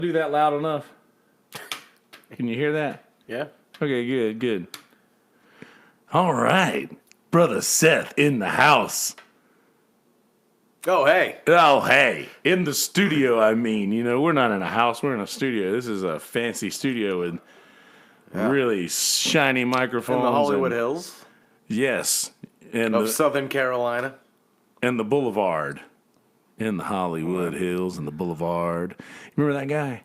Do that loud enough? Can you hear that? Yeah. Okay, good. All right. Brother Seth in the house. Oh, hey. Oh, hey. In the studio, I mean. You know, we're not in a house. We're in a studio. This is a fancy studio with really shiny microphones. In the Hollywood Hills. Yes. Of Southern Carolina. And the Boulevard. In the Hollywood Hills and the Boulevard. Remember that guy?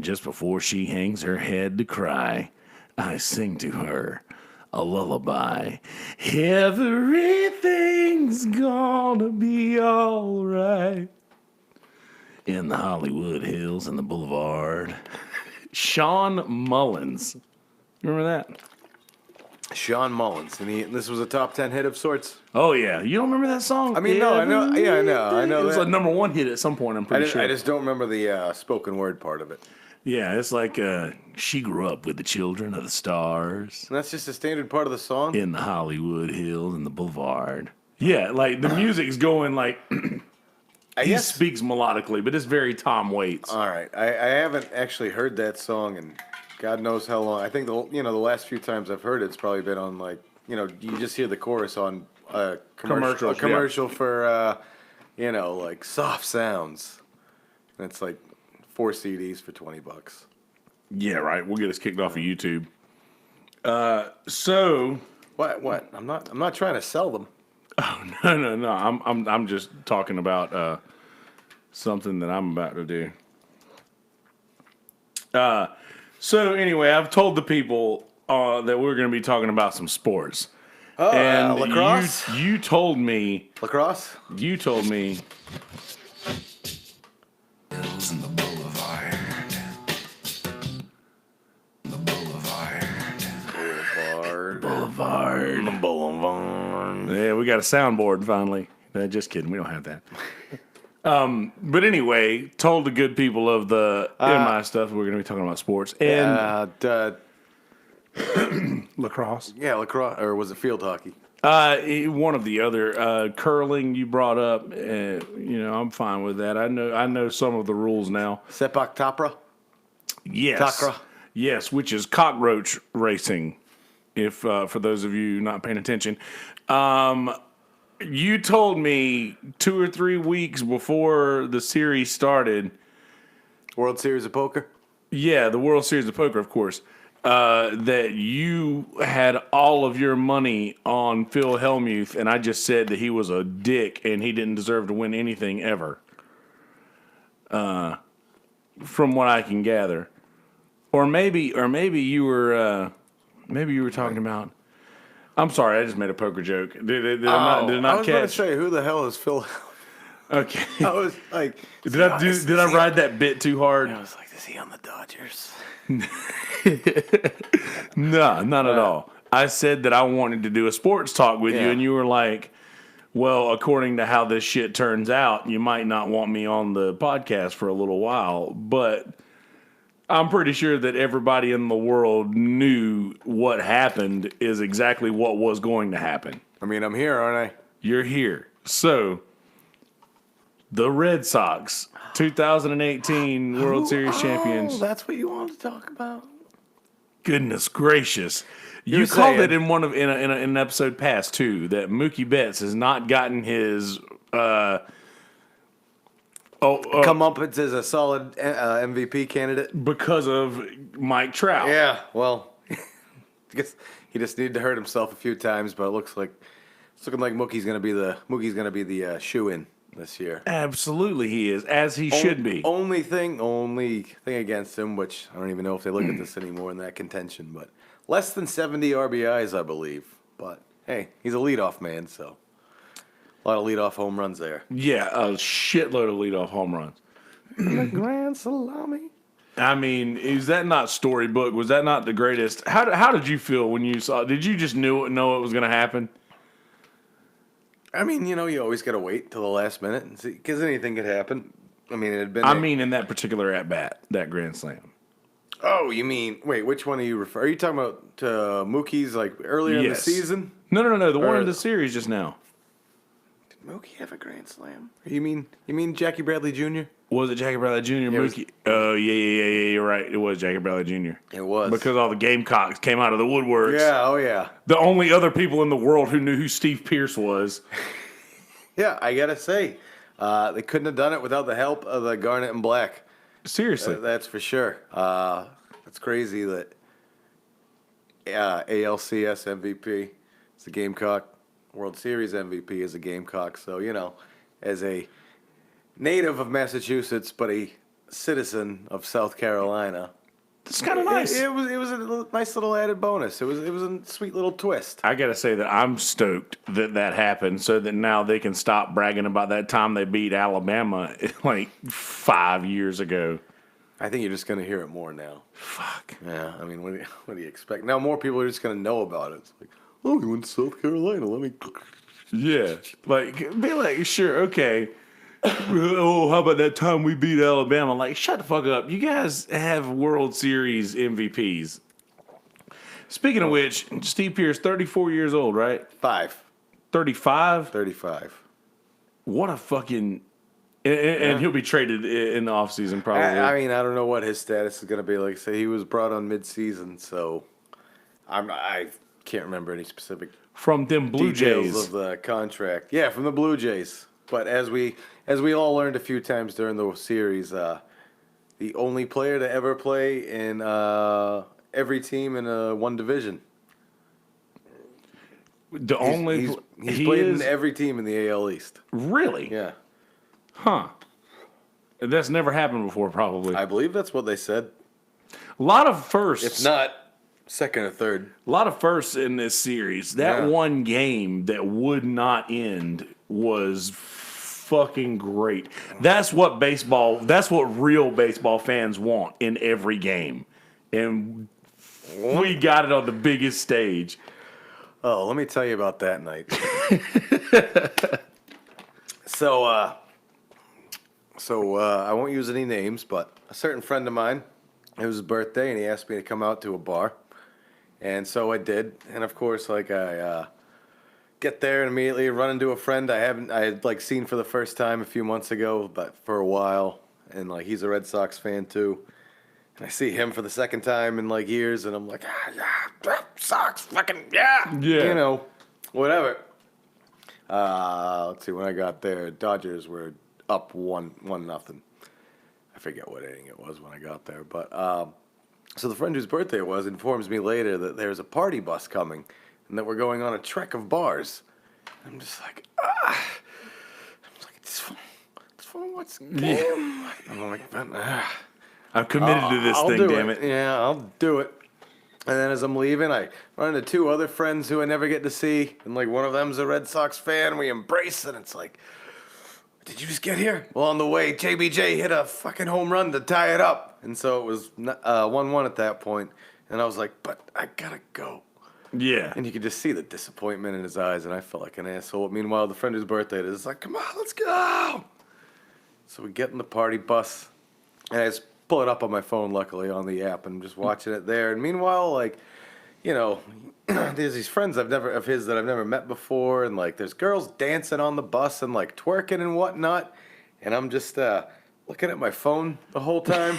Just before she hangs her head to cry, I sing to her a lullaby. Everything's gonna be all right. In the Hollywood Hills and the Boulevard. Sean Mullins. You remember that? Sean Mullins. And this was a top 10 hit of sorts. Oh, yeah. You don't remember that song? I mean, no, I know. Yeah, I know. It was a number one hit at some point, I'm pretty sure. I just don't remember the spoken word part of it. Yeah, it's like she grew up with the children of the stars. And that's just a standard part of the song? In the Hollywood Hills and the Boulevard. Yeah, like the music's going like he speaks melodically, but it's very Tom Waits. All right. I haven't actually heard that song in God knows how long. I think the last few times I've heard it's probably been on you just hear the chorus on a commercial for like soft sounds. And it's like 4 CDs for $20. Yeah, right. We'll get us kicked off of YouTube. So what? I'm not trying to sell them. Oh no. I'm just talking about something that I'm about to do. So anyway, I've told the people that we're going to be talking about some sports. Oh, and lacrosse? You told me lacrosse. You told me. Hills and the Boulevard. The Boulevard. Yeah, we got a soundboard finally. Just kidding, we don't have that. But anyway, told the good people of the MI stuff we're going to be talking about sports and lacrosse. Yeah, lacrosse, or was it field hockey? One of the other curling you brought up. I'm fine with that. I know some of the rules now. Sepak Tapra. Yes. Takra. Yes, which is cockroach racing. If for those of you not paying attention, you told me 2 or 3 weeks before the series started. World Series of Poker. Yeah, the World Series of Poker, of course. That you had all of your money on Phil Hellmuth, and I just said that he was a dick and he didn't deserve to win anything ever. From what I can gather, or maybe you were talking about. I'm sorry, I just made a poker joke. Did I not I was catch? going to say, who the hell is Phil? Okay. I was like, did I ride that bit too hard? I was like, is he on the Dodgers? No, not at all. I said that I wanted to do a sports talk with you, and you were like, well, according to how this shit turns out, you might not want me on the podcast for a little while, but I'm pretty sure that everybody in the world knew what happened is exactly what was going to happen. I mean, I'm here, aren't I? You're here. So, the Red Sox, 2018 World Series champions. That's what you wanted to talk about? Goodness gracious. You called it in in an episode past, too, that Mookie Betts has not gotten his... comeuppance as a solid MVP candidate because of Mike Trout. Yeah, well, I guess he just needed to hurt himself a few times, but it's looking like Mookie's going to be the shoe-in this year. Absolutely, he is, as he should be. Only thing against him, which I don't even know if they look at this anymore in that contention, but less than 70 RBIs, I believe. But hey, he's a leadoff man, so. A lot of leadoff home runs there. Yeah, a shitload of leadoff home runs. The grand salami. I mean, is that not storybook? Was that not the greatest? How did you feel when you saw? Did you just know it was going to happen? I mean, you always got to wait till the last minute and see, because anything could happen. I mean, it had been. In that particular at bat, that grand slam. Oh, you mean? Wait, which one are you referring? Are you talking about Mookie's like earlier in the season? No. The one in the series just now. Mookie have a grand slam? You mean Jackie Bradley Jr.? Was it Jackie Bradley Jr.? Mookie? Oh, yeah, you're right. It was Jackie Bradley Jr. It was. Because all the Gamecocks came out of the woodworks. Yeah, oh yeah. The only other people in the world who knew who Steve Pierce was. Yeah, I got to say, they couldn't have done it without the help of the Garnet and Black. Seriously. That's for sure. It's crazy that ALCS MVP is a Gamecock. World Series MVP is a Gamecock. So, as a native of Massachusetts, but a citizen of South Carolina. It's kind of nice. It was a nice little added bonus. It was a sweet little twist. I got to say that I'm stoked that happened so that now they can stop bragging about that time they beat Alabama like 5 years ago. I think you're just going to hear it more now. Fuck. Yeah, I mean, what do you expect? Now more people are just going to know about it. It's like, oh, we went to South Carolina. Let me... Yeah. Like, be like, sure, okay. Oh, how about that time we beat Alabama? Like, shut the fuck up. You guys have World Series MVPs. Speaking of which, Steve Pierce, 34 years old, right? 35? 35. What a fucking... And he'll be traded in the offseason, probably. I mean, I don't know what his status is going to be. Like, say he was brought on mid-season, so I can't remember any specific from them Blue details Jays of the contract. Yeah, from the Blue Jays. But as we all learned a few times during the series, the only player to ever play in every team in one division. He's played in every team in the AL East. Really? Yeah. Huh. That's never happened before, probably. I believe that's what they said. A lot of firsts. If not, second or third. A lot of firsts in this series. That one game that would not end was fucking great. That's what real baseball fans want in every game. And we got it on the biggest stage. Oh, let me tell you about that night. So I won't use any names, but a certain friend of mine, it was his birthday, and he asked me to come out to a bar. And so I did. And of course, like I get there and immediately run into a friend I had like seen for the first time a few months ago, but for a while. And like he's a Red Sox fan too. And I see him for the second time in like years, and I'm like, yeah, Sox, fucking yeah. Whatever. Let's see, when I got there, Dodgers were up 1-0. I forget what inning it was when I got there, but so the friend whose birthday it was informs me later that there's a party bus coming and that we're going on a trek of bars. I'm just like, this phone what's the game? I'm like, I'm committed to this thing, damn it. Yeah, I'll do it. And then as I'm leaving, I run into two other friends who I never get to see, and like one of them's a Red Sox fan. We embrace, and it's like, did you just get here? Well, on the way, JBJ hit a fucking home run to tie it up. And so it was 1-1 at that point. And I was like, but I gotta go. Yeah. And you could just see the disappointment in his eyes, and I felt like an asshole. Meanwhile, the friend whose birthday it is like, come on, let's go. So we get in the party bus, and I just pull it up on my phone, luckily, on the app, and I'm just watching it there. And meanwhile, like, there's these friends of his that I've never met before, and like there's girls dancing on the bus and like twerking and whatnot, and I'm just looking at my phone the whole time.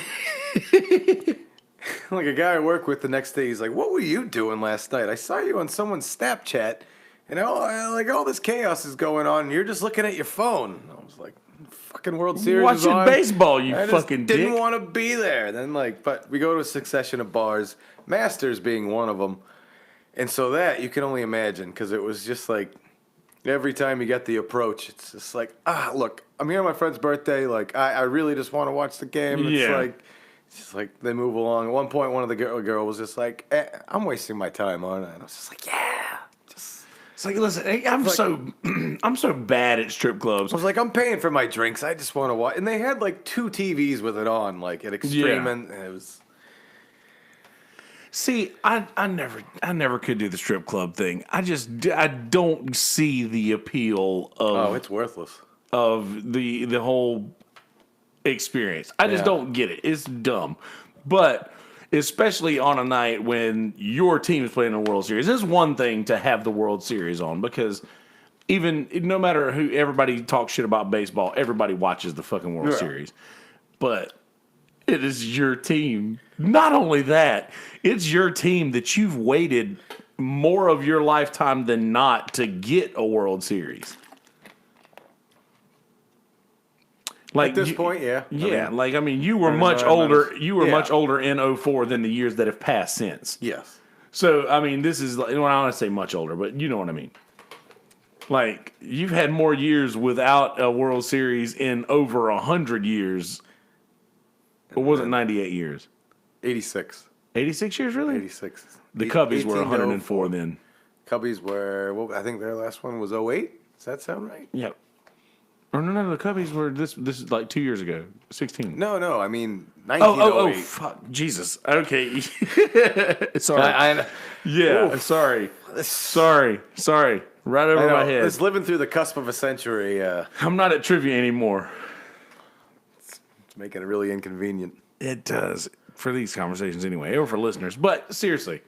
Like a guy I work with the next day, he's like, "What were you doing last night? I saw you on someone's Snapchat, and all this chaos is going on, and you're just looking at your phone." I was like, "Fucking World Series watching on. baseball, you I fucking just didn't dick." want to be there. Then but we go to a succession of bars, Masters being one of them. And so that, you can only imagine, because it was just like, every time you get the approach, it's just like, look, I'm here on my friend's birthday, like, I really just want to watch the game. It's just like, they move along. At one point, one of the girl was just like, I'm wasting my time on it. And I was just like, yeah. It's like, listen, I'm so bad at strip clubs. I was like, I'm paying for my drinks. I just want to watch. And they had like 2 TVs with it on, like at Extreme, and it was... See, I never could do the strip club thing. I don't see the appeal of. Oh, it's worthless. Of the whole experience. I just don't get it. It's dumb. But especially on a night when your team is playing in the World Series, it's one thing to have the World Series on, because even no matter who, everybody talks shit about baseball. Everybody watches the fucking World Series, but it is your team. Not only that, it's your team that you've waited more of your lifetime than not to get a World Series. Like at this point, yeah. I mean, you were much older. You were much older in 04 than the years that have passed since. Yes. So, I mean, this is, well, I don't want to say much older, but you know what I mean. Like, you've had more years without a World Series in over 100 years. Or was it 98 years? 86. 86 years, really? 86. The Cubbies were 104 then. Cubbies were, well, I think their last one was 08. Does that sound right? Yep. Or no, the Cubbies were, this is like 2 years ago, 16. No, I mean 1908. Oh, fuck, Jesus. Okay. Sorry. Oof. Sorry. Right over my head. It's living through the cusp of a century. I'm not at trivia anymore. It's making it really inconvenient. It does. For these conversations anyway, or for listeners. But seriously,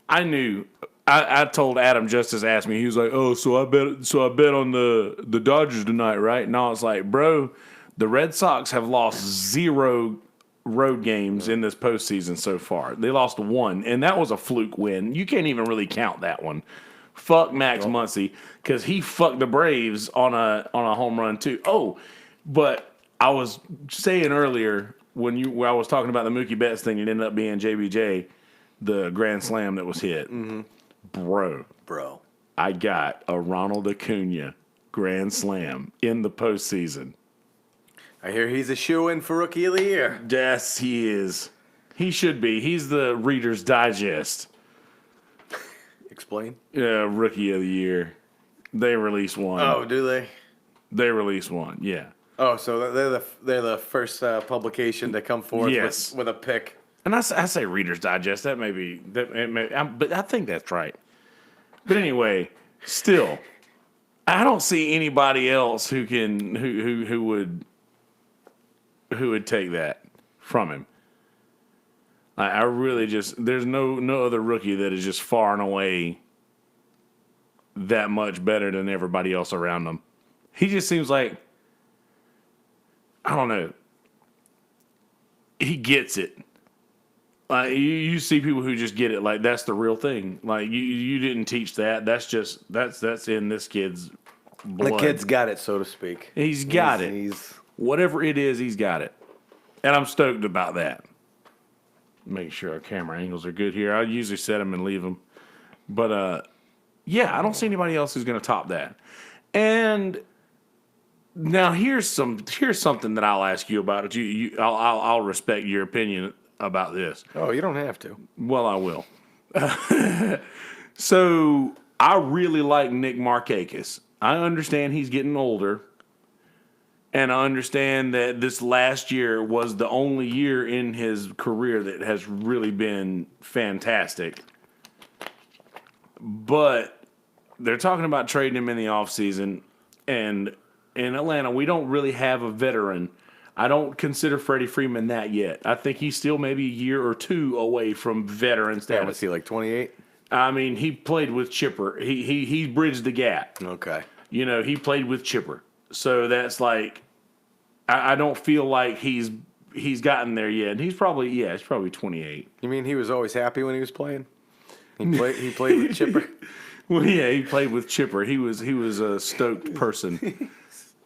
I knew. I told Adam Justice asked me. He was like, "Oh, so I bet on the Dodgers tonight, right?" And I was like, "Bro, the Red Sox have lost 0 road games in this postseason so far. They lost 1, and that was a fluke win. You can't even really count that one. Fuck Max Muncy, because he fucked the Braves on a home run too. Oh, but I was saying earlier when I was talking about the Mookie Betts thing, it ended up being JBJ, the grand slam that was hit." Mm-hmm. Bro, I got a Ronald Acuna grand slam in the postseason. I hear he's a shoo-in for Rookie of the Year. Yes, he is. He should be. He's the Reader's Digest. Explain. Rookie of the Year. They released one. Oh, do they? They released one, yeah. Oh, so they're the first publication to come forth with a pick. And I say Reader's Digest. That may be, but I think that's right. But anyway, still, I don't see anybody else who would take that from him. I really just, there's no other rookie that is just far and away that much better than everybody else around him. He just seems like, I don't know, he gets it. Like you see people who just get it, like that's the real thing. Like you didn't teach that. That's in this kid's blood. The kid's got it, so to speak. He's got it. Whatever it is, he's got it. And I'm stoked about that. Make sure our camera angles are good here. I usually set them and leave them. But yeah, I don't see anybody else who's going to top that. And now here's something that I'll ask you about. I'll respect your opinion about this. Oh, you don't have to. Well, I will. So I really like Nick Markakis. I understand he's getting older, and I understand that this last year was the only year in his career that has really been fantastic. But they're talking about trading him in the offseason, and in Atlanta, we don't really have a veteran. I don't consider Freddie Freeman that yet. I think he's still maybe a year or two away from veteran status. Was he like 28? I mean, he played with Chipper. He bridged the gap. Okay. You know, he played with Chipper. So that's like, I don't feel like he's gotten there yet. And he's probably 28. You mean he was always happy when he was playing? He played with Chipper? Well, yeah, he played with Chipper. He was a stoked person.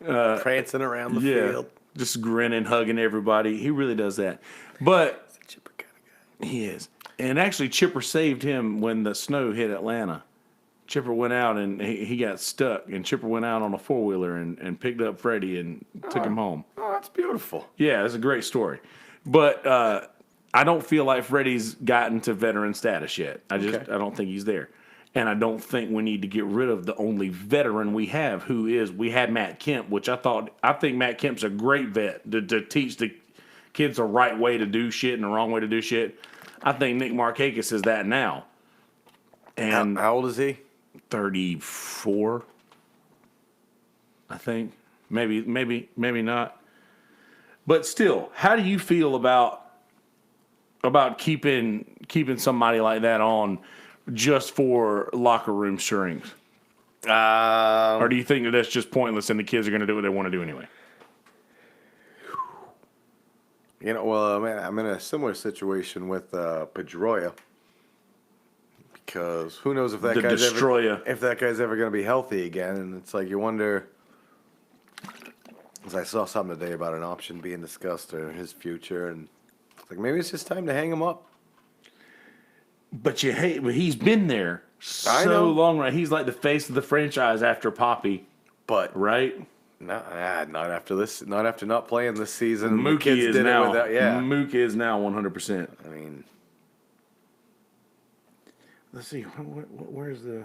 Prancing around the field. Just grinning, hugging everybody. He really does that. But He's a Chipper kind of guy. He is. And actually, Chipper saved him when the snow hit Atlanta. Chipper went out and he got stuck. And Chipper went out on a four-wheeler and picked up Freddie and took him home. Oh, that's beautiful. Yeah, it's a great story. But I don't feel like Freddie's gotten to veteran status yet. I don't think he's there. And I don't think we need to get rid of the only veteran we have, we had Matt Kemp, which I think Matt Kemp's a great vet to teach the kids the right way to do shit and the wrong way to do shit. I think Nick Markakis is that now. And how old is he? 34, I think. Maybe not. But still, how do you feel about keeping somebody like that on just for locker room strength? Or do you think that that's just pointless and the kids are going to do what they want to do anyway? Well, I'm in a similar situation with Pedroia. Because who knows if that guy's ever going to be healthy again. And it's like you wonder, because I saw something today about an option being discussed or his future. And it's like maybe it's just time to hang him up. But he's been there so long, right? He's like the face of the franchise after Poppy. But right? Not after this. Not after not playing this season. Mookie is now. Mookie is now 100%. I mean, let's see. Where's the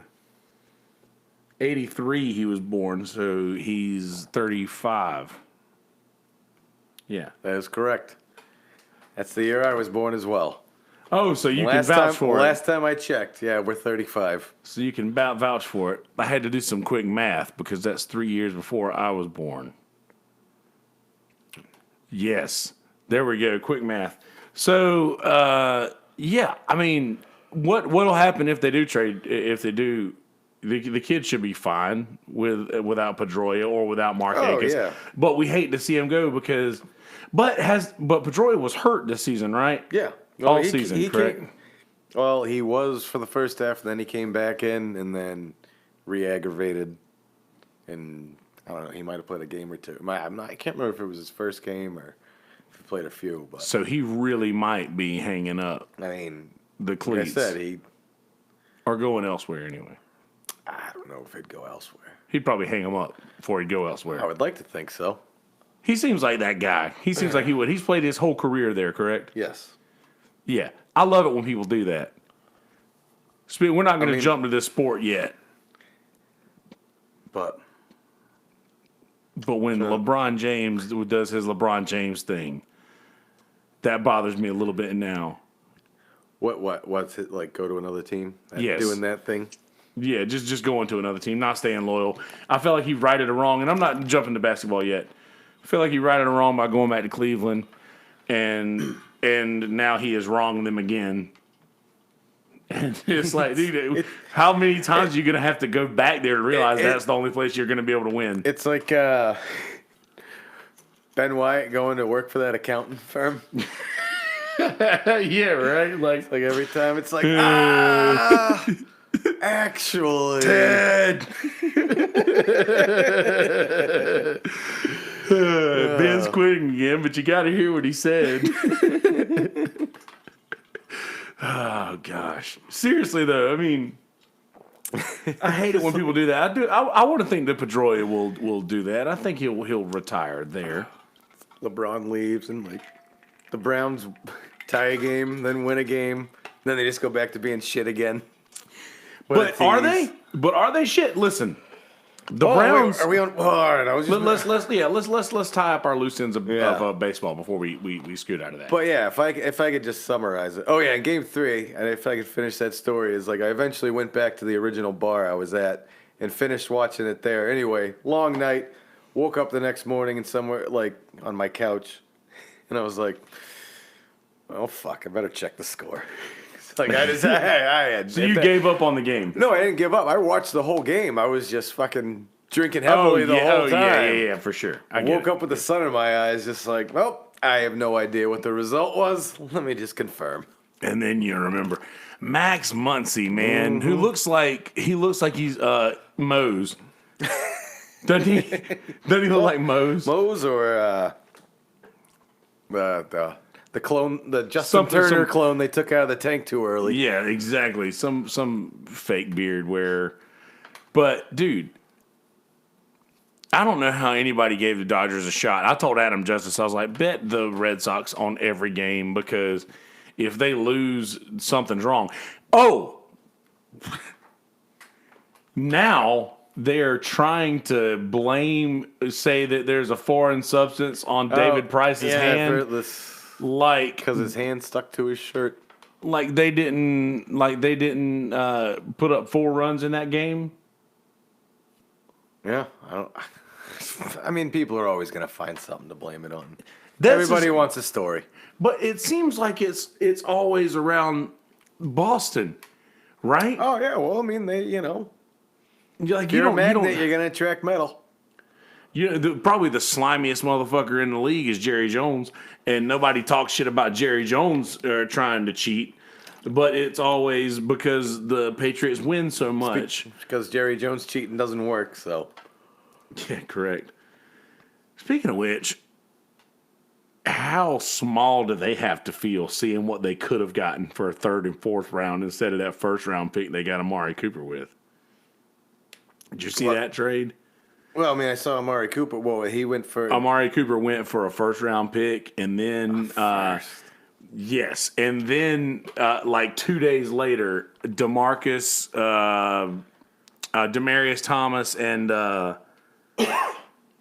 83? He was born, so he's 35. Yeah, that is correct. That's the year I was born as well. Oh, so you can vouch for it. Last time I checked, yeah, we're 35. So you can vouch for it. I had to do some quick math because that's 3 years before I was born. Yes. There we go. Quick math. So, yeah, I mean, what'll happen if they do trade? If they do, the kids should be fine without Pedroia or without Mark Akins. Yeah. But we hate to see him go because, but Pedroia was hurt this season, right? Yeah. All season, correct? Well, he was for the first half, then he came back in and then re-aggravated. And I don't know, he might have played a game or two. I can't remember if it was his first game or if he played a few. But so he really might be hanging up. I mean, the cleats. Like I said, or going elsewhere anyway. I don't know if he'd go elsewhere. He'd probably hang him up before he'd go elsewhere. I would like to think so. He seems like that guy. He seems like he would. He's played his whole career there, correct? Yes. Yeah. I love it when people do that. We're not going to jump to this sport yet. But when LeBron James does his LeBron James thing, that bothers me a little bit now. What's it like? Go to another team? Yes. Doing that thing? Yeah, just going to another team, not staying loyal. I feel like he righted it wrong, and I'm not jumping to basketball yet. I feel like he righted it wrong by going back to Cleveland, and now he is wronging them again. And it's like, dude, how many times are you going to have to go back there to realize that's the only place you're going to be able to win? It's like Ben Wyatt going to work for that accounting firm. Yeah, right? Like every time it's like, actually. Ted! Ben's quitting again, but you got to hear what he said. Oh, gosh. Seriously, though, I mean, I hate it when people do that. I want to think that Pedroia will do that. I think he'll retire there. LeBron leaves and, like, the Browns tie a game, then win a game. Then they just go back to being shit again. But are they? But are they shit? Listen, the Browns. Wait, are we on? Oh, all right, I was just. Let's tie up our loose ends of baseball before we scoot out of that. But yeah, if I could just summarize it. Oh yeah, in Game 3, and if I could finish that story, is like I eventually went back to the original bar I was at and finished watching it there. Anyway, long night. Woke up the next morning and somewhere like on my couch, and I was like, "Oh fuck, I better check the score." Like I had. So you gave up on the game? No, I didn't give up. I watched the whole game. I was just fucking drinking heavily the whole time. Yeah, for sure. I woke up with the sun in my eyes, just like, well, I have no idea what the result was. Let me just confirm. And then you remember Max Muncy, man, who looks like he's Mose. Doesn't he? Doesn't he look like Mose? Mose or the clone, the Justin Turner clone they took out of the tank too early. Yeah, exactly. Some fake beard wearer. But dude, I don't know how anybody gave the Dodgers a shot. I told Adam Justice, I was like, bet the Red Sox on every game because if they lose, something's wrong. Oh, now they're trying to say that there's a foreign substance on David Price's hand. Like because his hand stuck to his shirt. Like they didn't put up 4 runs in that game. Yeah, I mean, people are always going to find something to blame it on. Everybody wants a story, but it seems like it's always around Boston, right? Oh yeah, well, I mean If you're a magnet, you're going to attract metal. Probably the slimiest motherfucker in the league is Jerry Jones, and nobody talks shit about Jerry Jones trying to cheat. But it's always because the Patriots win so much. Because Jerry Jones cheating doesn't work, so. Yeah, correct. Speaking of which, how small do they have to feel seeing what they could have gotten for a third and fourth round instead of that first round pick they got Amari Cooper with? Did you see that trade? Well, I mean, I saw Amari Cooper. Well, he went for... Amari Cooper went for a first round pick, and then... yes, and then like 2 days later, Demarius Thomas and...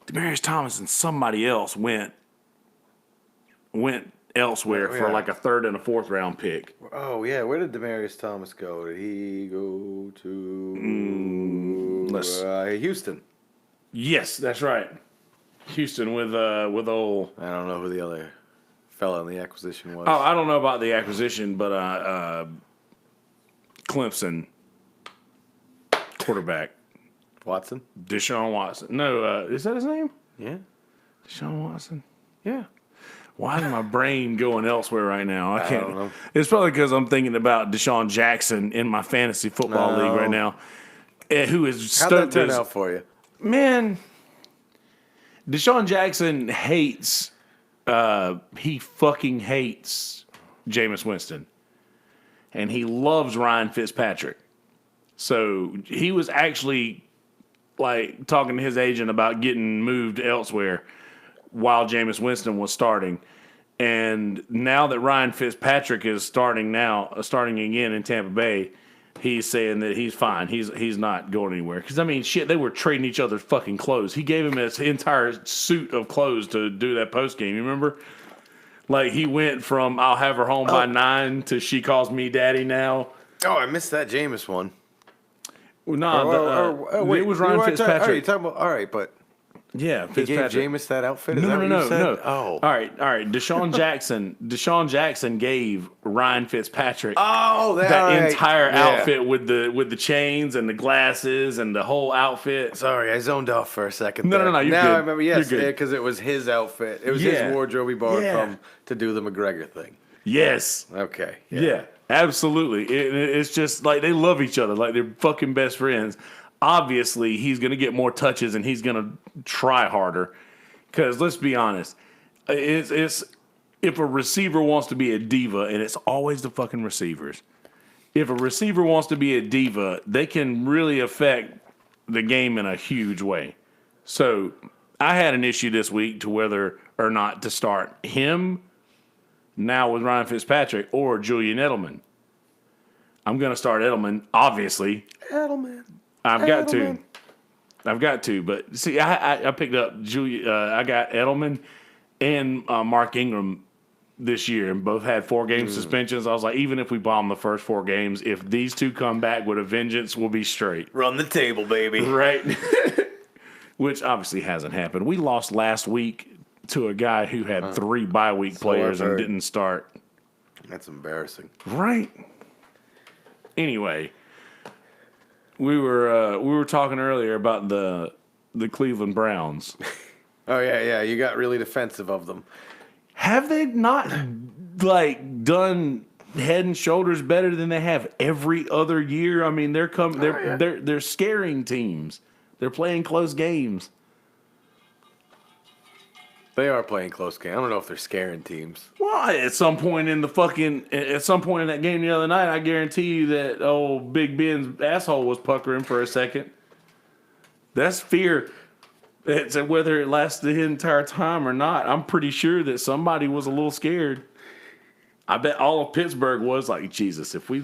Demaryius Thomas and somebody else went elsewhere for like a third and a fourth round pick. Oh, yeah. Where did Demaryius Thomas go? Did he go to Houston? Yes, that's right. Houston with old... I don't know who the other fella in the acquisition was. Oh, I don't know about the acquisition, but Clemson quarterback. Watson? Deshaun Watson. No, is that his name? Yeah. Deshaun Watson? Yeah. Why is my brain going elsewhere right now? I can't. don't know. It's probably because I'm thinking about Deshaun Jackson in my fantasy football league right now, who is How'd that turn out for you? Man, Deshaun Jackson hates. He fucking hates Jameis Winston, and he loves Ryan Fitzpatrick. So he was actually like talking to his agent about getting moved elsewhere while Jameis Winston was starting. And now that Ryan Fitzpatrick is starting again in Tampa Bay, he's saying that he's fine. He's not going anywhere. Because, I mean, shit, they were trading each other's fucking clothes. He gave him his entire suit of clothes to do that postgame. You remember? Like, he went from I'll have her home by 9 to she calls me daddy now. Oh, I missed that Jameis one. No, it was Ryan Fitzpatrick. You're talking about, all right, but yeah, he gave Fitzpatrick. Jameis that outfit? Is No, that no, what you no, said? no. Oh. All right. Deshaun Jackson gave Ryan Fitzpatrick that entire outfit with the chains and the glasses and the whole outfit. Sorry, I zoned off for a second. No, there. you're now good. I remember, yes, You're good. because it was his outfit. It was his wardrobe he borrowed from to do the McGregor thing. Yes. Okay. Yeah, absolutely. It's just like they love each other, like they're fucking best friends. Obviously, he's going to get more touches and he's going to try harder. Because let's be honest, it's if a receiver wants to be a diva, and it's always the fucking receivers. If a receiver wants to be a diva, they can really affect the game in a huge way. So I had an issue this week to whether or not to start him now with Ryan Fitzpatrick or Julian Edelman. I'm going to start Edelman, obviously. Edelman. I've got to. But see, I picked up I got Edelman and Mark Ingram this year, and both had 4-game suspensions. I was like, even if we bomb the first 4 games, if these two come back with a vengeance, we'll be straight. Run the table, baby. Right? Which obviously hasn't happened. We lost last week to a guy who had 3 bye-week players and didn't start. That's embarrassing. Right? Anyway, we were talking earlier about the Cleveland Browns. Oh, yeah. You got really defensive of them. Have they not done head and shoulders better than they have every other year? I mean, they're scaring teams. They're playing close games. They are playing close game. I don't know if they're scaring teams. Well, at some point in that game the other night, I guarantee you that old Big Ben's asshole was puckering for a second. That's fear. It's whether it lasted the entire time or not. I'm pretty sure that somebody was a little scared. I bet all of Pittsburgh was like, Jesus, if we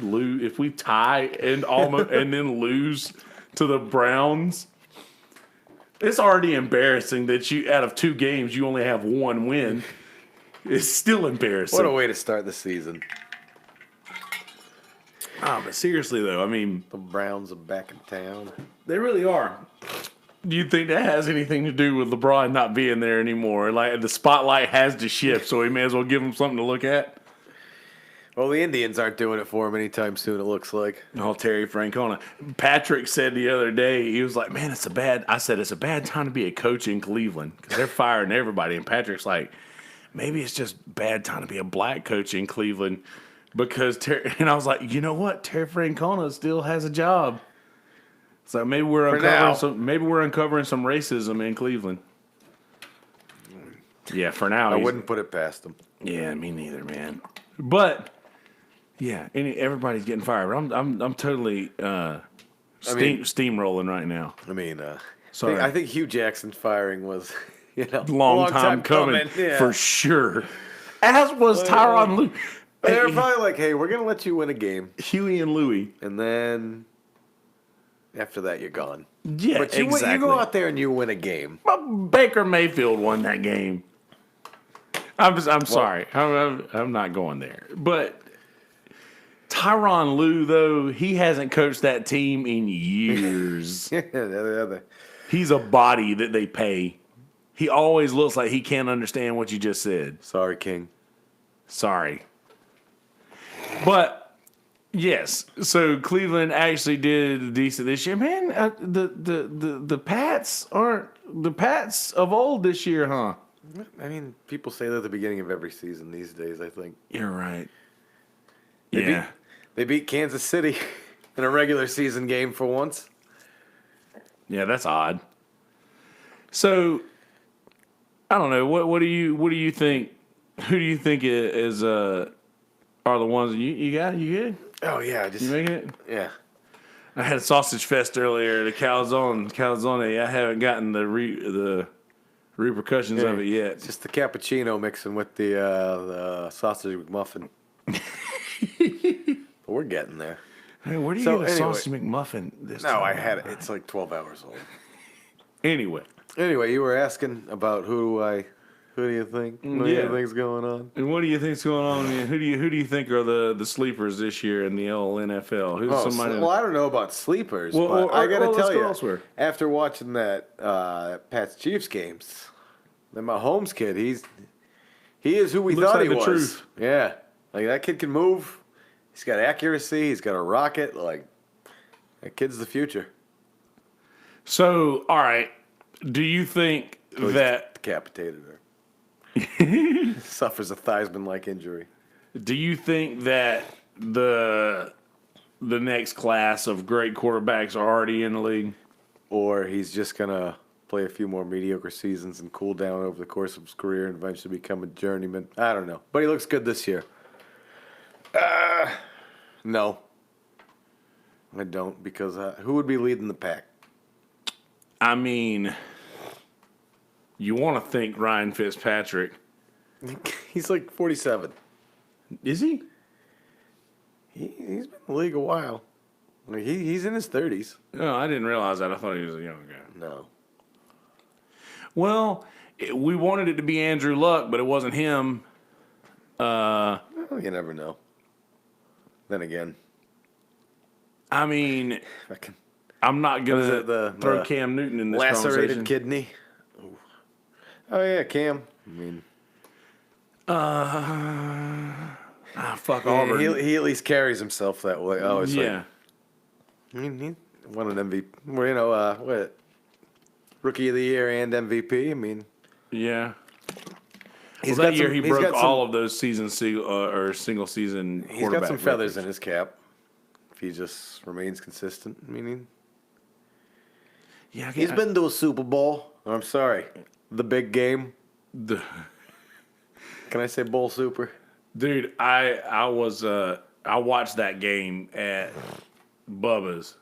tie and then lose to the Browns, it's already embarrassing that out of 2 games you only have 1 win. It's still embarrassing. What a way to start the season. But seriously though, I mean, the Browns are back in town. They really are. Do you think that has anything to do with LeBron not being there anymore? Like the spotlight has to shift, so he may as well give him something to look at. Well, the Indians aren't doing it for him anytime soon, it looks like. Oh, Terry Francona. Patrick said the other day, he was like, man, it's a bad time to be a coach in Cleveland because they're firing everybody. And Patrick's like, maybe it's just bad time to be a black coach in Cleveland because and I was like, you know what? Terry Francona still has a job. So maybe we're uncovering some racism in Cleveland. Yeah, for now. I wouldn't put it past him. Yeah, me neither, man. But yeah, everybody's getting fired. I'm totally steamrolling right now. I mean, Sorry. I think Hugh Jackson's firing was, long time coming for sure. As was Tyronn Lue. They were probably like, hey, we're gonna let you win a game, Huey and Louie, and then after that you're gone. Yeah, but you go out there and you win a game. Well, Baker Mayfield won that game. I'm sorry. I'm not going there. But Tyronn Lue, though, he hasn't coached that team in years. He's a body that they pay. He always looks like he can't understand what you just said. Sorry, King. Sorry. But, yes. So, Cleveland actually did decent this year. Man, the Pats aren't the Pats of old this year, huh? I mean, people say that at the beginning of every season these days, I think. You're right. They beat Kansas City in a regular season game for once. Yeah, that's odd. So, I don't know. What do you think? Who do you think is are the ones you got? You good? Oh yeah, you making it? Yeah. I had a sausage fest earlier. The calzone. I haven't gotten the repercussions of it yet. Just the cappuccino mixing with the sausage McMuffin. But we're getting there. Hey, where do you get a sausage McMuffin this time? No, I had it. It's like 12 hours old. Anyway, you were asking about who do you think? What do you think's going on? And what do you think's going on? Who do you think are the sleepers this year in the NFL? Well, I don't know about sleepers, but I got to tell you, after watching that Pats Chiefs games, then Mahomes kid, he is who we thought he was. Truth. Yeah, like that kid can move. He's got accuracy. He's got a rocket. Like that kid's the future. So, all right, do you think that decapitated her? Suffers a Theismann-like injury. Do you think that the next class of great quarterbacks are already in the league? Or he's just going to play a few more mediocre seasons and cool down over the course of his career and eventually become a journeyman? I don't know. But he looks good this year. No. I don't, because who would be leading the pack? I mean, you want to think Ryan Fitzpatrick. He's like 47. Is he? He's been in the league a while. Like he's in his 30s. No, I didn't realize that. I thought he was a young guy. No. Well, we wanted it to be Andrew Luck, but it wasn't him. Well, you never know. Then again. I mean, I'm not going to throw Cam Newton in this lacerated conversation. Kidney. Ooh. Oh, yeah, Cam. I mean. Fuck Auburn. He at least carries himself that way. Oh, it's yeah. Like, he won an MVP. Well, what? Rookie of the Year and MVP. I mean. Yeah. That year he broke all of those single season. He's got some feathers in his cap. If he just remains consistent, meaning. Yeah, he's been to a Super Bowl. I'm sorry, the big game. Can I say bowl super? Dude, I watched that game at Bubba's,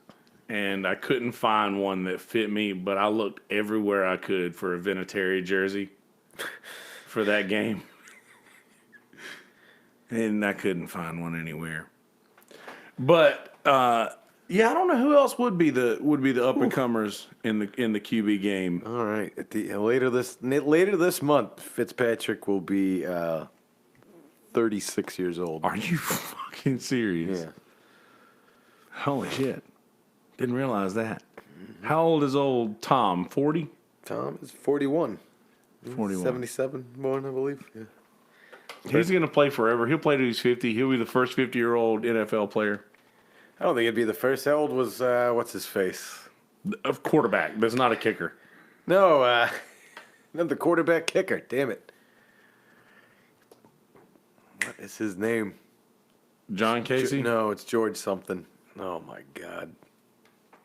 and I couldn't find one that fit me, but I looked everywhere I could for a Vinatieri jersey for that game, and I couldn't find one anywhere. But yeah, I don't know who else would be the up and comers in the QB game. All right, later this month, Fitzpatrick will be 36 years old. Are you fucking serious? Yeah. Holy shit! Didn't realize that. Mm-hmm. How old is old Tom? 40? Tom is 41. 41. 77 born, I believe. Yeah. He's going to play forever. He'll play till he's 50. He'll be the first 50-year-old NFL player. I don't think it'd be the first. How old was what's his face? A quarterback. That's not a kicker. No, not the quarterback kicker. Damn it. What is his name? John Casey? No, it's George something. Oh my God.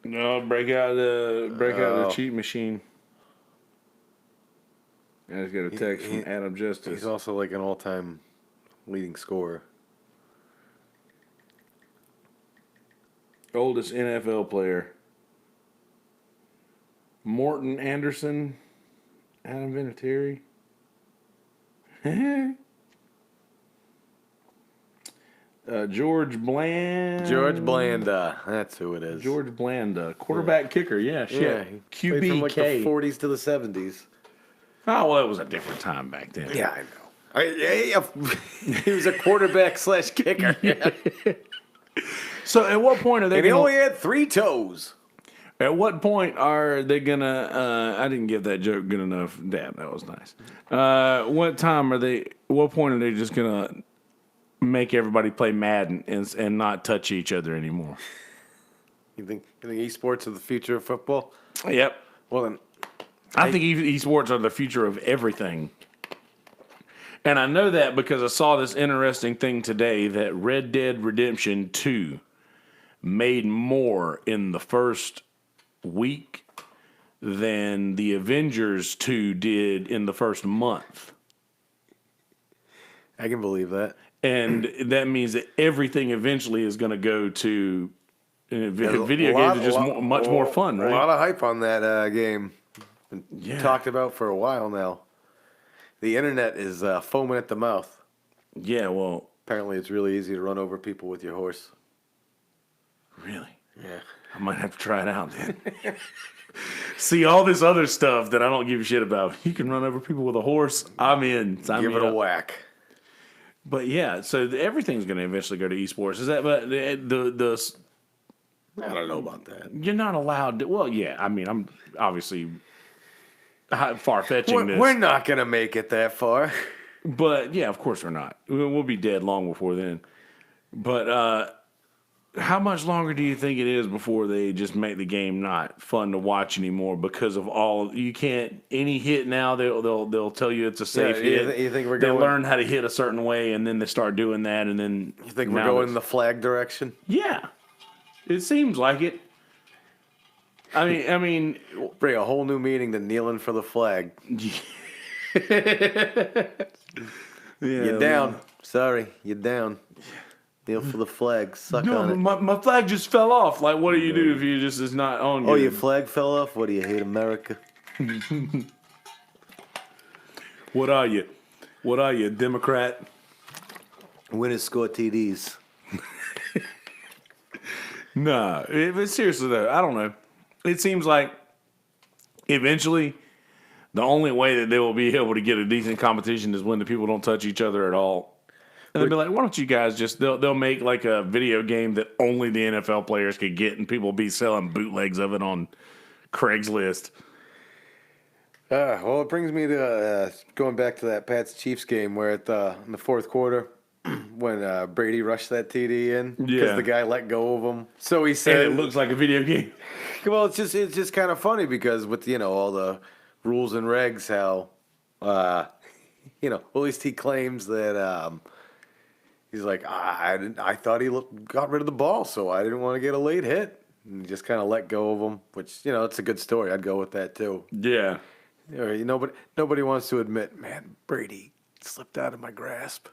No, break out the cheat machine. I just got a text from Adam Justice. He's also like an all-time leading scorer. Oldest NFL player. Morton Anderson. Adam Vinatieri. George Bland. George Blanda. That's who it is. George Blanda. Quarterback kicker. Yeah, shit. Yeah, he played from like the 40s to the 70s. Oh, well, it was a different time back then. Yeah, I know. He was a quarterback / kicker. Yeah. So at what point are they And he only had 3 toes. At what point are they gonna? I didn't give that joke good enough. Damn, that was nice. What point are they just gonna make everybody play Madden and not touch each other anymore? You think esports are the future of football? Yep. Well then, I think esports are the future of everything. And I know that because I saw this interesting thing today that Red Dead Redemption 2 made more in the first week than the Avengers 2 did in the first month. I can believe that. And that means that everything eventually is going to go to video games are just much more fun, right? A lot of hype on that game. Been Yeah. talked about for a while now. The internet is foaming at the mouth. Yeah, well, Apparently it's really easy to run over people with your horse. really? Yeah. I might have to try it out then. See, all this other stuff that I don't give a shit about. You can run over people with a horse. I'm in. Sign Give me it a up. whack. But yeah, so everything's going to eventually go to esports. Is that? But the I don't know about that. you're not allowed to. Well, yeah. I mean, I'm obviously far fetching this. We're not going to make it that far. But yeah, of course we're not. We'll be dead long before then. But how much longer do you think it is before they just make the game not fun to watch anymore because of all you can't any hit now they'll tell you it's a safe hit. You think we're they going? learn how to hit a certain way and then they start doing that and then You think we're going in the flag direction? Yeah, it seems like it. I mean, Bring a whole new meaning to kneeling for the flag. You're down. Sorry, you're down. Kneel for the flag. Suck No, on it. my flag just fell off. Like, what do you do if you just is not on? Oh, good? your flag fell off? What do you hate America? What are you? What are you, Democrat? Winners score TDs. Nah, but seriously though, I don't know. It seems like eventually the only way that they will be able to get a decent competition is when the people don't touch each other at all. And they'll be like, why don't you guys just, they'll make like a video game that only the NFL players could get and people will be selling bootlegs of it on Craigslist. Well, it brings me to going back to that Pats-Chiefs game where in the fourth quarter when Brady rushed that TD in because the guy let go of him. So he said, And it looks like a video game. well, it's just kind of funny because with, all the rules and regs, how, at least he claims that he's like, I thought he got rid of the ball, so I didn't want to get a late hit. And he just kind of let go of him, which, it's a good story. I'd go with that, too. Yeah. Nobody wants to admit, man, Brady slipped out of my grasp.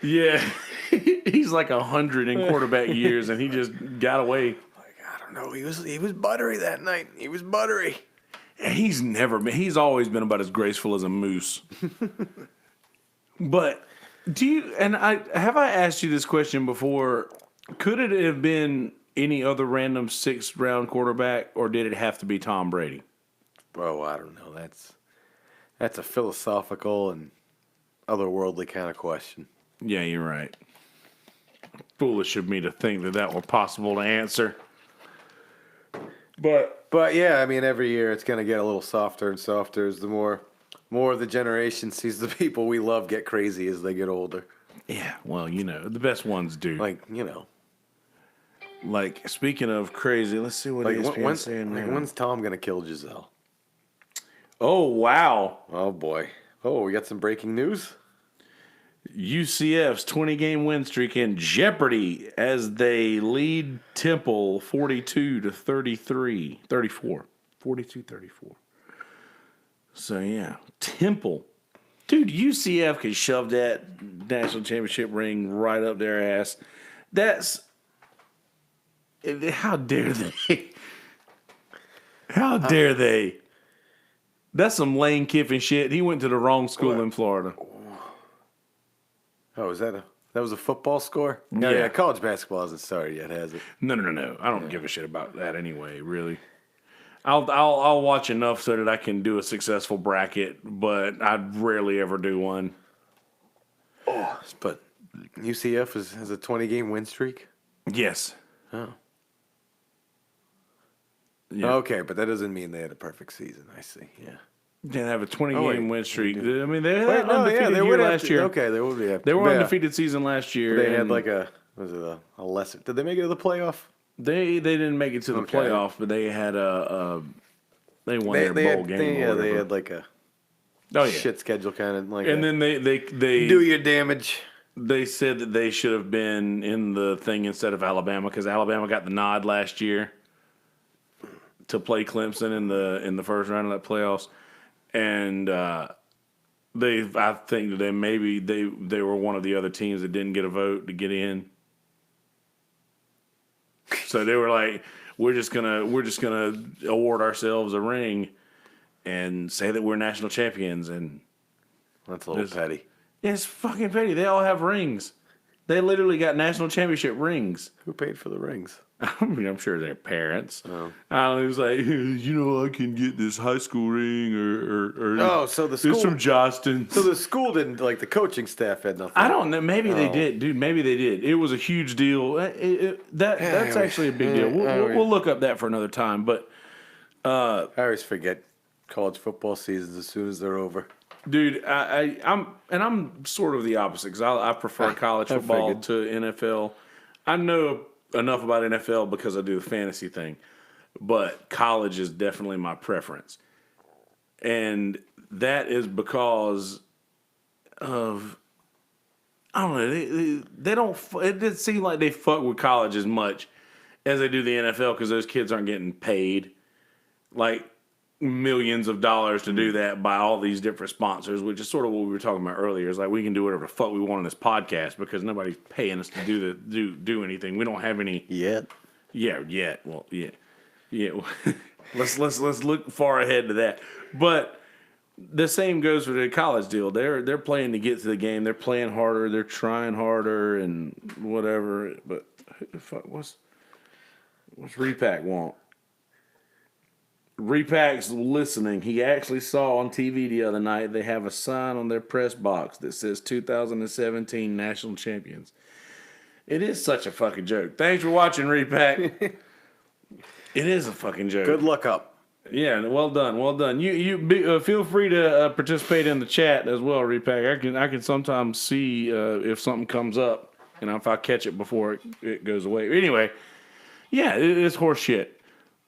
Yeah. He's like 100 in quarterback years and he just got away. Like, I don't know. He was buttery that night. He was buttery. And he's always been about as graceful as a moose. But have I asked you this question before? Could it have been any other random 6th round quarterback or did it have to be Tom Brady? Bro, I don't know. That's a philosophical and otherworldly kind of question. Yeah, you're right. Foolish of me to think that were possible to answer. But yeah, I mean, every year it's going to get a little softer and softer as the more more of the generation sees the people we love get crazy as they get older. Yeah, well, the best ones do. Like, Speaking of crazy, let's see what ESPN's saying now. when's Tom going to kill Giselle? Oh, wow. Oh, boy. Oh, we got some breaking news? UCF's 20-game win streak in jeopardy as they lead Temple 42-34. 42-34. So, yeah. Temple. Dude, UCF could shove that national championship ring right up their ass. That's... How dare they? How dare they? That's some Lane Kiffin shit. He went to the wrong school in Florida. Oh, that was a football score? Yeah. College basketball hasn't started yet, has it? No. I don't give a shit about that anyway, really. I'll watch enough so that I can do a successful bracket, but I rarely ever do one. Oh, but UCF has a 20-game win streak? Yes. Oh. Yeah. Okay, but that doesn't mean they had a perfect season. I see. Yeah. They have a 20-game win streak. I mean, they had Wait, undefeated they year would last year. Okay, they would be. They were undefeated season last year. They had like a lesser. Did they make it to the playoff? They didn't make it to the playoff, but they had they won their bowl game. They had like a shit schedule kind of like. And then they do your damage. They said that they should have been in the thing instead of Alabama because Alabama got the nod last year to play Clemson in the first round of that playoffs, and I think that they were one of the other teams that didn't get a vote to get in. So they were like, we're just gonna award ourselves a ring and say that we're national champions, and that's a little petty. Yeah, it's fucking petty. They all have rings. They literally got national championship rings. Who paid for the rings? I mean, I'm sure their parents. Oh. It was like, I can get this high school ring or so the school from Johnston. So the school didn't, like the coaching staff had nothing. I don't know. Maybe they did, dude. Maybe they did. It was a huge deal. That's actually a big deal. We'll look up that for another time. But I always forget college football seasons as soon as they're over. Dude, I'm sort of the opposite because I prefer college football to NFL. I know enough about NFL because I do the fantasy thing, but college is definitely my preference, and that is because of I don't know. They don't. It didn't seem like they fuck with college as much as they do the NFL because those kids aren't getting paid like millions of dollars to do that by all these different sponsors, which is sort of what we were talking about earlier. It's like we can do whatever the fuck we want on this podcast because nobody's paying us to do anything. We don't have any yet. Yeah, yet. Well, yeah. let's look far ahead to that. But the same goes for the college deal. They're playing to get to the game. They're playing harder. They're trying harder and whatever. But who the fuck what's Repack want? Repack's listening. He actually saw on TV the other night they have a sign on their press box that says 2017 National Champions. It is such a fucking joke. Thanks for watching, Repack. It is a fucking joke. Good luck up. Yeah, well done. You feel free to participate in the chat as well, Repack. I can sometimes see if something comes up, if I catch it before it goes away. Anyway, yeah, it's horse shit,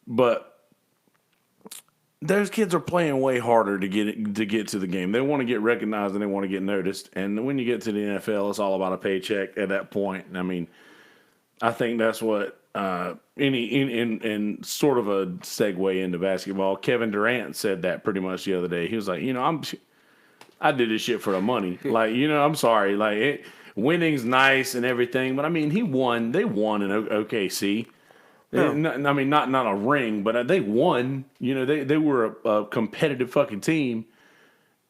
but those kids are playing way harder to get to the game. They want to get recognized and they want to get noticed. And when you get to the NFL, it's all about a paycheck at that point. I mean, I think that's what in sort of a segue into basketball. Kevin Durant said that pretty much the other day. He was like, I did this shit for the money. Like, I'm sorry. Like, winning's nice and everything, but I mean, he won. They won in OKC. Yeah. Not a ring, but they won. They were a competitive fucking team.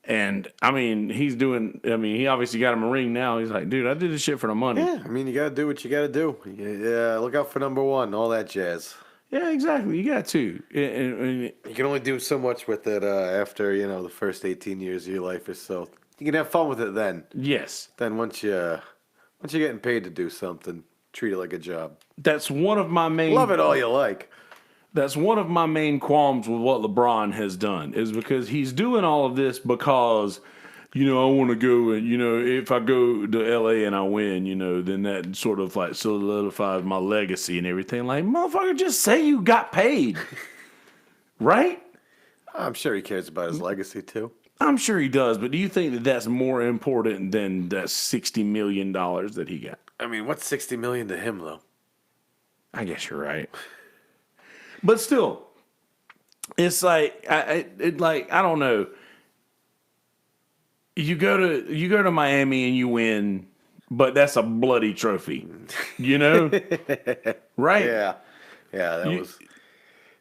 And, he obviously got him a ring now. He's like, dude, I did this shit for the money. Yeah, you got to do what you got to do. Yeah, look out for number one, all that jazz. Yeah, exactly. You got to. You can only do so much with it after, the first 18 years of your life or so. You can have fun with it then. Yes. Then once you're getting paid to do something, treat it like a job. That's one of my main... Love it all you like. That's one of my main qualms with what LeBron has done is because he's doing all of this because, I want to go and, if I go to LA and I win, then that sort of like solidifies my legacy and everything. Like, motherfucker, just say you got paid. Right? I'm sure he cares about his legacy too. I'm sure he does, but do you think that that's more important than that $60 million that he got? I mean, what's $60 million to him though? I guess you're right. But still, it's like I don't know. You go to Miami and you win, but that's a bloody trophy, right? Yeah,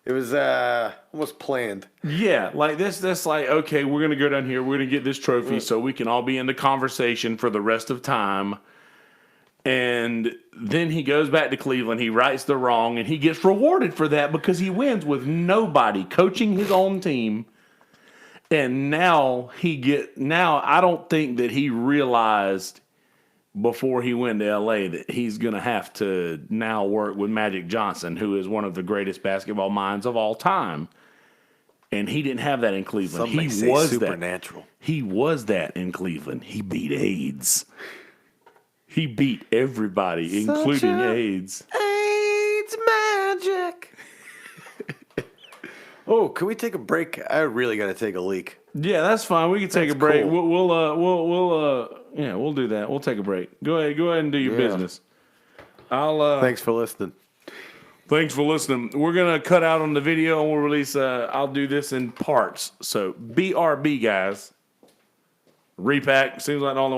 it was almost planned. Yeah, like this. Like, okay, we're gonna go down here. We're gonna get this trophy so we can all be in the conversation for the rest of time. And then he goes back to Cleveland. He rights the wrong, and he gets rewarded for that because he wins with nobody coaching his own team. And now I don't think that he realized before he went to LA that he's going to have to now work with Magic Johnson, who is one of the greatest basketball minds of all time. And he didn't have that in Cleveland. Some may say supernatural. He was that in Cleveland. He beat AIDS. He beat everybody, including AIDS. AIDS magic. Oh, can we take a break? I really got to take a leak. Yeah, that's fine. We can take a break. Cool. We'll do that. We'll take a break. Go ahead and do your business. Thanks for listening. Thanks for listening. We're gonna cut out on the video and we'll release. I'll do this in parts. So BRB, guys. Repack seems like all the